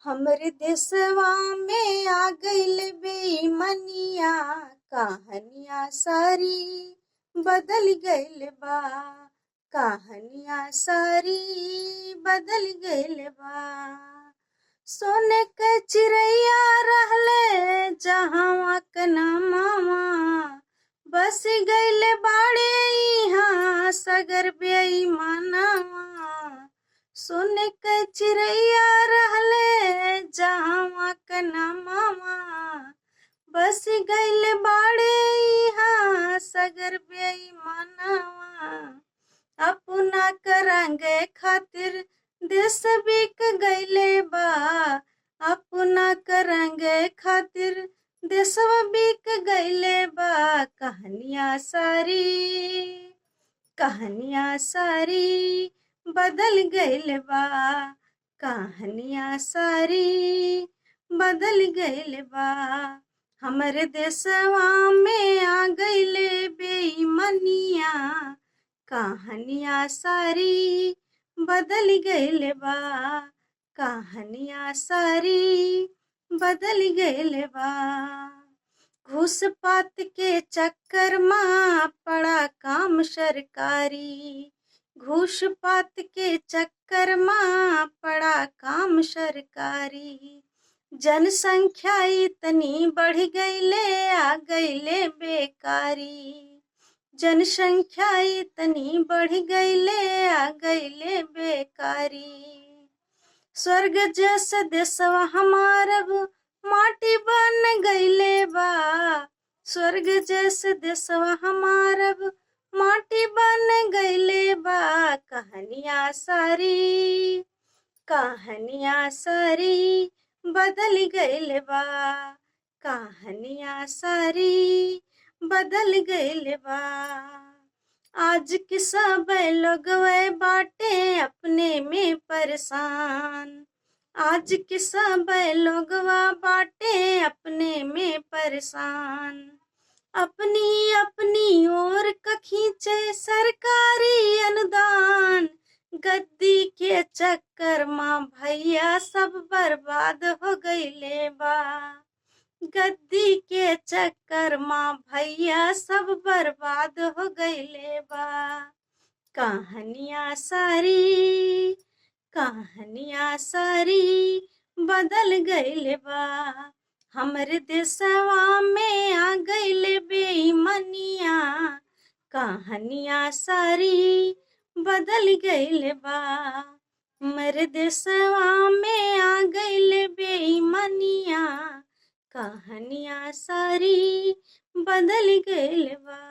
हमरे देशवा में आ गइल बेईमनिया, कहानियां सारी बदल गइल बा। कहानियां सारी बदल गइल बा। सोने के चिड़ैया रहले जहावा क नामावा, बस गइल बाड़े इहाँ सगर बेईमानवा। सोने के चिड़ैया रहले जहावा क नामावा, बस गइल बाड़े इहाँ सगर बेईमानवा। अपना करंगे खातिर देश बिक गइले बा। अपना करंगे खातिर देशवा बिक गइले बा। कहानियां सारी बदल गइल बा। कहानियां सारी बदल गइल बा। हमरे देशवा में आ गइले बेईमनिया, कहानियां सारी बदल गइल बा। कहानियां सारी बदल गइल बा। घूस पात के चक्कर में पड़ा काम सरकारी। घूस पात के चक्कर में पड़ा काम सरकारी। जनसंख्या इतनी बढ़ गइले आ गइले बेकारी। जनसंख्या इतनी बढ़ गइले आ गइले बेकारी। स्वर्ग जैसे देशवा हमार अब माटी बन गइले बा। स्वर्ग जैसे देशवा हमार अब माटी बन गइले बा। कहानियां सारी बदल गइल बा। कहानियां सारी बदल गइल बा। आज के सब लोगवे बाटे अपने में परेशान। आज के सब लोगवा बाटे अपने में परेशान। अपनी अपनी ओर क खींचे सरकारी अनुदान। गद्दी के चक्कर में भैया सब बर्बाद हो गइले बा। गद्दी के चक्कर में भैया सब बर्बाद हो गइले बा। कहानियां सारी बदल गइल बा। हमरे देशवा में आ गइल बेईमनिया, कहानियां सारी बदल गइल बा। हमरे देशवा में आ गइल बेईमनिया, कहानियां सारी बदल गइल बा।